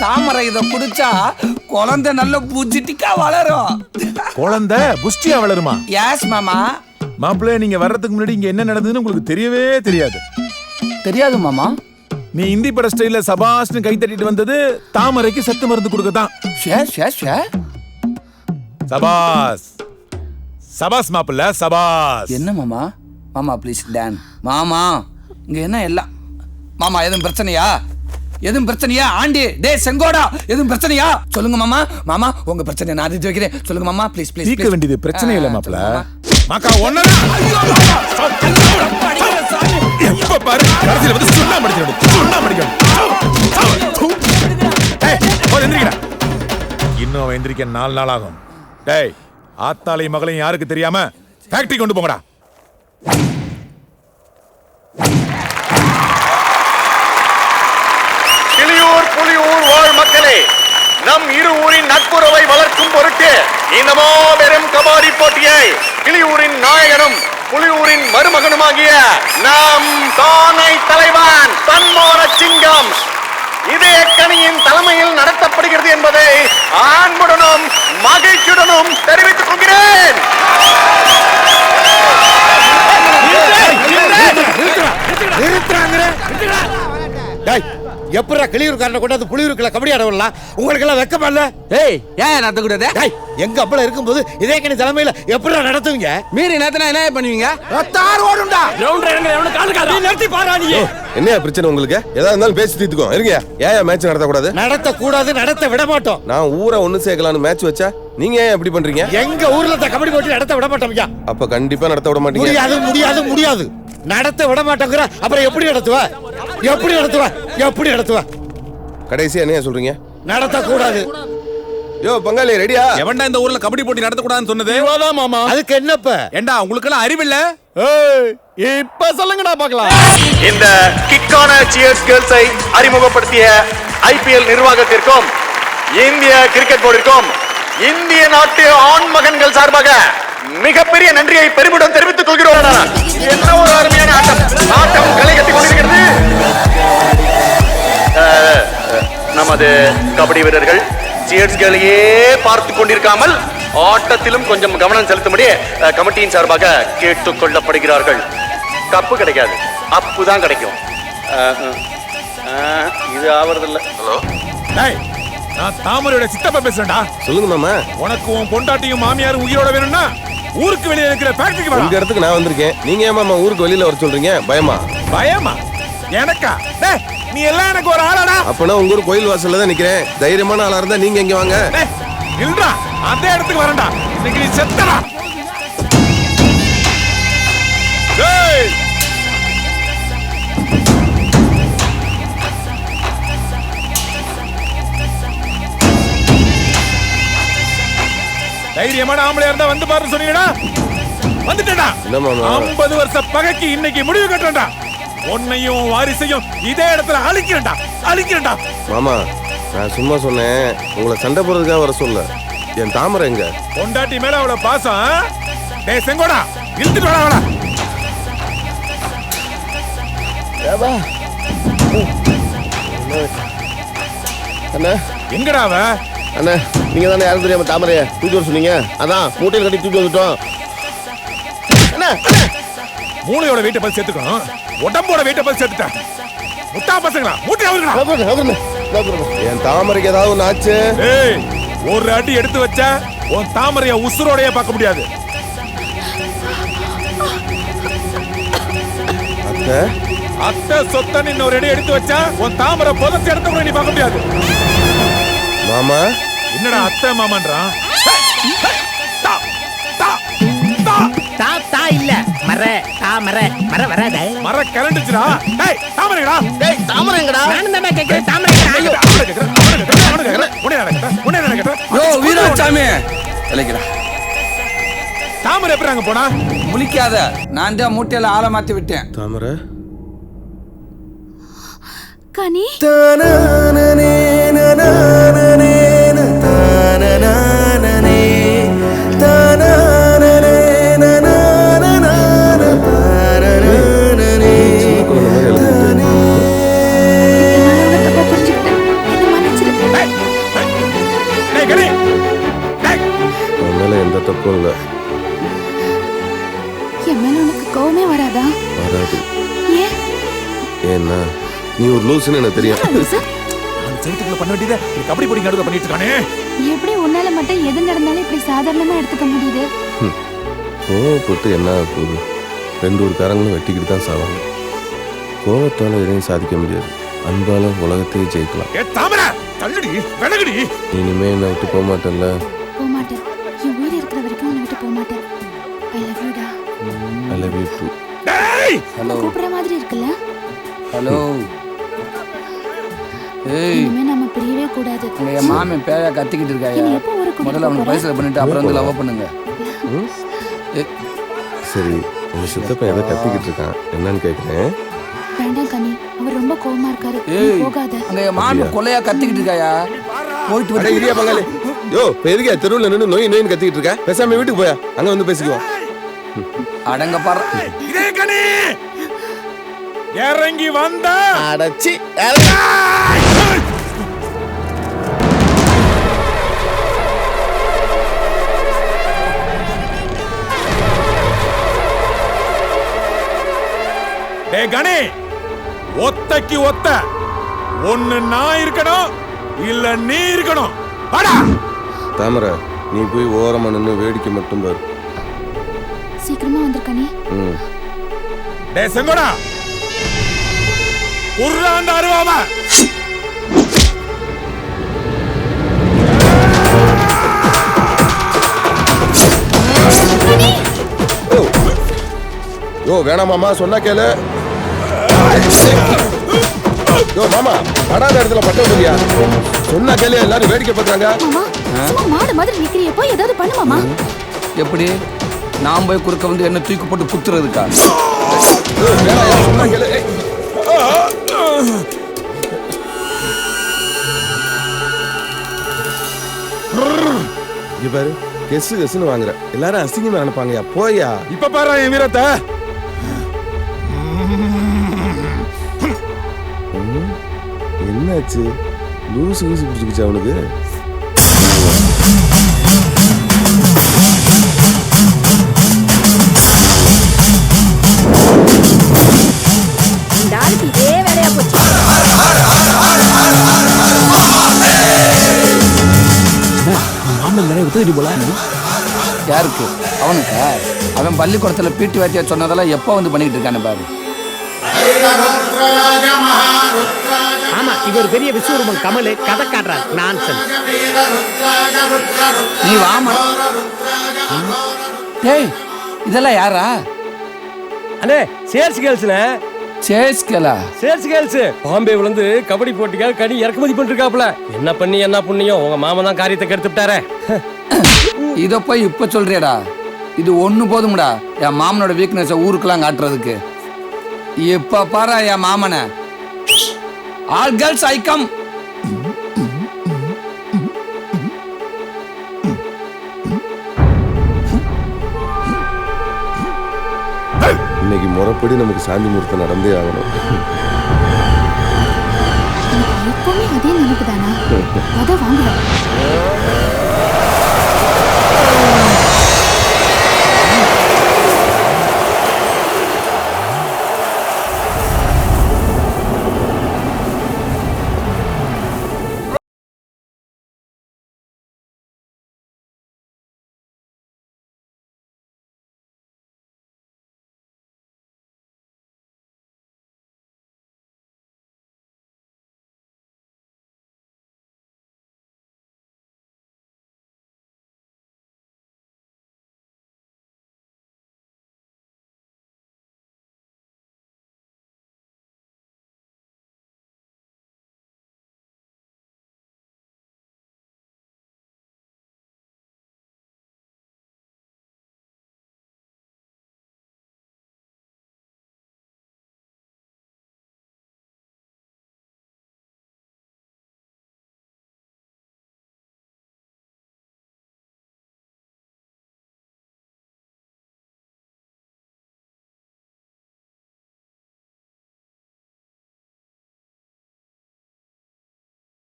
தாமரை இதை குடிச்சா குழந்தை நல்ல புஜிட்டிக்கா வளரும். குழந்தை புஷ்டியா வளருமா? யாஸ் மாமா. மாப்பிள்ளை, நீங்க வர்றதுக்கு முன்னாடி இங்க என்ன நடந்ததுன்னு உங்களுக்கு தெரியவே தெரியாது. தெரியாது மாமா. நீ இந்தி பட ஸ்டைல்ல சபாஸ்னு கை தட்டிட்டு வந்தது தாமரைக்கு சத்து மருந்து கொடுக்கத்தான். சபாஸ் சபாஸ் மாப்பிள்ள, சபாஸ். என்ன மாமா? மாமா ப்ளீஸ் டான். மாமா இங்க என்ன எல்லாம் மாமா? எதுவும் பிரச்சனையா? எதுவும் பிரச்சனையா? ஆண்டி டே செங்கோடா, எதுவும் பிரச்சனையா? சொல்லுங்க மாமா. மாமா உங்க பிரச்சனை நான் அறிஞ்சு வைக்கிறேன். சொல்லுங்க மாமா ப்ளீஸ் ப்ளீஸ். தீர்க்க வேண்டியது பிரச்சனை இல்ல மாப்பிள்ள. மாக்கா ஒண்ணடா. எப்ப பாரு கடைசில வந்து சுண்ணா மடிக்கணும். சுண்ணா மடிக்கணும். ஏய் ஓ எந்திரிடா. இன்னும் அவன் எந்திரிக்க 4 நாள் ஆகும். டேய் ஆத்தாளையும் மகளையும் யாருக்கு தெரியாம ஃபேக்டரி கொண்டு போங்கடா. புலியூர் வாழ் மக்களே, நம் இரு ஊரின் நட்புறவை வளர்க்கும் பொருட்டு இந்த மாபெரும் கபாடி போட்டியை கிளியூரின் நாயகனும் புலியூரின் மருமகனுமாகிய நம் தானை தலைவன் தன்மோன சிங்கம் இதயக்கணியின் தலைமையில் நடத்தப்படுகிறது என்பதை அன்புடனும் மகிழ்ச்சியுடனும் தெரிவித்துக் கொள்கிறேன். எப்படா கிளியூர்காரனை கொண்டாந்து புலியூருக்குள்ள கபடி ஆட விடலாம்? உங்களுக்கு எல்லாம் வெக்கமா இல்ல? ஏய் ஏன் நடத்த கூடாது? எங்க அப்பள இருக்கும்போது இதயக்கணி தலைமையில எப்படா நடத்துவீங்க? மீறி நேத்தனா என்ன பண்ணுவீங்க? ரத்தார் ஓடுண்டா. கிரவுண்ட் ரன்ல எவன கால் கால நீ நிறுத்தி பாறா நீ. என்ன பிரச்சனை உங்களுக்கு? ஏதா இருந்தாலும் பேசி தீர்த்துக்கோ. இருங்க. ஏன் மேட்ச் நடத்த கூடாது? நடத்த கூடாது, நடத்த விட மாட்டோம். நான் ஊரை ஒண்ணு சேர்க்கலாம்னு மேட்ச் வச்சா நீங்க ஏன் எப்படி பண்றீங்க? எங்க ஊர்ல கபடி போட்டி நடத்த விட மாட்டோம்யா. அப்ப கண்டிப்பா நடத்த விட மாட்டீங்க. முடியாது முடியாது முடியாது. நடத்த விட மாட்டோங்கற. அப்புறம் எப்படி நடத்துவ? எப்படி நடத்துவ? எப்படி நடத்துவ? கடைசியா என்ன சொல்றீங்க? நடத்த கூடாது. யோ பங்காளி ரெடியா? எவன்டா இந்த ஊர்ல கபடி போட்டி நடத்த கூடாதுன்னு சொன்னது? இவாதா மாமா. அதுக்கு என்னப்ப? ஏண்டா உங்களுக்கு எல்லாம் அறிவு இல்ல? ஏய் இப்ப சொல்லுங்கடா பார்க்கலாம். இந்த கிக்கான சியர்ஸ் கேர்ள்ஸை அறிமுகப்படுத்திய ஐபிஎல் நிர்வாகத்திற்கும் இந்திய கிரிக்கெட் போர்டிற்கும் இந்திய நாட்டு ஆண் மகன்கள் சார்பாக மிகப்பெரிய நன்றியை பெருமிடம் தெரிவித்துக் கொள்கிறோம். என்ன ஒரு அருமையான ஆட்டம்! ஆட்டம் களை கட்டிக் கொண்டிருக்கிறது. நமது கபடி வீரர்கள் சியர்ஸ்களையே பார்த்து கொண்டிருக்காமல் ஆட்டத்திலும் கொஞ்சம் கவனம் செலுத்தும்படி கமிட்டியின் சார்பாக கேட்டுக் கொள்ளப்படுகிறார்கள். கப்பு கிடைக்காது, அப்பு தான் கிடைக்கும். இது ஆவறதில்லை. ஹலோ டேய் நான் தாமரையோட சித்தப்பா பேசுறேன்டா. சொல்லுங்க மாமா. உனக்கு உன் பொண்டாட்டியும் மாமியாரும் உயிரோட வேணும்னா ஊருக்கு வெளியே இருக்கிற ஃபேக்டரிக்கு வா. இந்த இடத்துக்கு நான் வந்திருக்கேன். நீங்க ஏன் மாமா ஊருக்கு வெளியில வர சொல்றீங்க? பயமா? பயமா? எனக்கா? டேய் நீ எல்லாம் எனக்கு ஒரு ஆளாடா. அப்பனா உங்க ஊர் கோயில் வாசல்ல தான் நிக்கிறேன். தைரியமான ஆளா இருந்தா நீங்க எங்க வாங்க. டேய் நில்றா. அதே இடத்துக்கு வரேன்டா. இன்னைக்கு நீ செத்தடா. டேய் தைரியமான ஆம்பளையா இருந்தா வந்து பாரு சொன்னீங்கடா. வந்துட்டேடா. என்ன மாமா? 50 வருஷ பகைக்கு இன்னைக்கு முடிவு கட்டறேன்டா. உன்னையும் வாரிசையும் இதே இடத்துல அழிக்கிறேன்டா. அழிக்கிறேன்டா. மாமா நான் சும்மா சொன்னேன். உங்களை சண்டை போடுறதுக்காக வர சொல்ல. என் தாமரை எங்க? பொண்டாட்டி மேல அவ்வளவு பாசம். டேய் செங்கோடா இழுத்துட்டு வாடா வாடா. ஏவா அண்ணா எங்கடா அவ? அண்ணா நீங்க தானே யாரும் தெரியாம தாமரைய தூக்கி வர சொன்னீங்க. அதான் மூட்டையில் கட்டி தூக்கி வந்துட்டோம். அண்ணா மூளையோட வெயிட்ட பத்தி சேர்த்துக்கணும். உடம்போட வெயிட்ட பத்தி சேர்த்துட்டேன். முட்டா பசங்களா மூட்டை அவருங்களா? என் தாமரைக்கு ஏதாவது ஒண்ணு ஆச்சு? ஏய் ஒரு அடி எடுத்து வச்சா உன் தாமரைய உசுரோடையே பார்க்க முடியாது. அத்தை அத்தை சொத்தன்னு இன்னொரு அடி எடுத்து வச்சா உன் தாமரை புதைச்ச இடத்த கூட நீ பார்க்க முடியாது. மாமா என்னடா அத்தை மாமான்றான்? தா இல்ல மர தாமரை மர வராத மர கரண்டுச்சுடா. டேய் தாமரைடா. டேய் தாமரைங்கடா. நானும் தான் கேக்குறேன் தாமரை. யோ வீராசாமி விளைக்கிறா. தாமரை எப்படி அங்க போனா? முழிக்காத. நான் தான் மூட்டையில ஆள மாத்தி விட்டேன். தாமரை கனி தப்பும் இல்லை. என் மேல உனக்கு கோவமே வராதா? வராது. ஏன்? ஏன்னா நீ ஒரு லூசுன்னு எனக்கு தெரியும். செவத்துக்குள்ள பண்ண வேண்டியதை கபடி போடி நடுவில் பண்ணிட்டு இருக்கானே. எப்படி உன்னால மட்டும் எது நடந்தாலும் இப்படி சாதாரணமா எடுத்துக்க முடியுது? கோவப்பட்டு என்ன ஆக போகுது? 2 ஊர்க்காரங்களும் வெட்டிக்கிட்டு தான் சாவாங்க. கோவத்தால எதையும் சாதிக்க முடியாது. அன்பால உலகத்தையே ஜெயிக்கலாம். இனிமே என்னை விட்டு போக மாட்டேன்ல? போக மாட்டேன். என் உயிர் இருக்கிற வரைக்கும் உன்னை விட்டு போக மாட்டேன். ஐ லவ் யூ டா. I love you too. Hello கூப்பிடுற மாதிரி இருக்குல்ல? ஹலோ. ஏய், இனிமே நம்ம பிரியவே கூடாது. அங்க என் மாமன் பேயா கத்திக்கிட்டு இருக்காயா? நீ எப்போ ஊருக்கு கூட்டிட்டு முதல்ல அவனுக்கு பைசா பண்ணிட்டு அப்புறம் வந்து லவ் பண்ணுங்க. சரி, உங்க சித்தப்பன் எதை கத்திக்கிட்டு இருக்கான் என்னன்னு கேட்குறேன். வேண்டாம் கனி, அவர் ரொம்ப கோவமா இருக்காரு. நீ ஏய், போகாத. அங்க என் மாமன் கொலையா கத்திக்கிட்டு இருக்காயா? போயிட்டு அட இரியா பங்காளி. யோ இப்போ எதுக்கே தெருவில் நின்று நோய் நோயின்னு கத்திக்கிட்டு இருக்க? பேசாம வீட்டுக்கு போயா, அங்க வந்து பேசிக்குவோம். அடங்க பாரு. இறங்கி வந்தா அடச்சி டே கணே, ஒத்தைக்கு ஒத்த ஒன்னு நான் இருக்கணும் இல்ல நீ இருக்கணும். வாடா தாமரை, நீ போய் ஓரமா நின்று வேடிக்கை மட்டும் பாரு. சீக்கிரமா வந்திருக்கனே. டே செங்கோடா, உருளாண்ட அருவாம யோ வேணாம் மாமா, சொன்னா கேளு. யோ மாமா, படாத இடத்துல பட்ட முடியா? சொன்னா கேளு, எல்லாரும் வேடிக்கை பார்க்கறாங்க. மாமா, சும்மா மாடு மாதிரி நிக்கிறியே, போய் ஏதாவது பண்ணு மாமா. எப்படி நான் போய் குறுக்க வந்து என்ன தூக்கி போட்டு குத்துறதுக்கா? யோ வேணாம், சொன்னா கேளு. இங்க பாரு, கெஸ்ன்னு வாங்குற எல்லாரும் அசிங்கமா நினைப்பாங்கயா. போயா. இப்ப பாரு என் வீரத்தை. என்னாச்சு? லூசு லூசு பிடிச்சிக்கிச்சு அவனுக்கு. இந்த ஆளுக்கு இதே வேலையா போச்சு. மாமன் நிறைய உதவி போல. யாருக்கு? அவனுக்கா? அவன் பள்ளிக்கூடத்துல பீட்டி வாத்தியா சொன்னதெல்லாம் எப்போ வந்து பண்ணிட்டு இருக்கானு பாரு. ஆமா, இவர் பெரிய விஸ்வரூபம் கமலு கதை காட்டுறார். நான்சென்ஸ். நீ வாமா. டேய், இதெல்லாம் யாரா? அண்ணே, சேர்ஸ் கேர்ள்ஸ்ல. சேஸ்கலா? சேர்ஸ் கேர்ள்ஸ் பாம்பேல இருந்து கபடி போட்டிக்காக கனி இறக்குமதி பண்ணிருக்காப்ல. என்ன பண்ணி என்ன புண்ணியம், உங்க மாமா தான் காரியத்தை கெடுத்து விட்டாரே. இத போய் இப்ப சொல்றியடா? இது ஒண்ணு போதும்டா என் மாமனோட வீக்னஸ் ஊருக்கெல்லாம் காட்டுறதுக்கு. இப்ப பாரு என் மாமனை. All girls I come. இன்னைக்கு முறைப்படி நமக்கு சாந்தி முகூர்த்தம் நடந்தே ஆகணும். எப்பவுமே அதே நினைப்புதானா? அத வாங்குறேன்.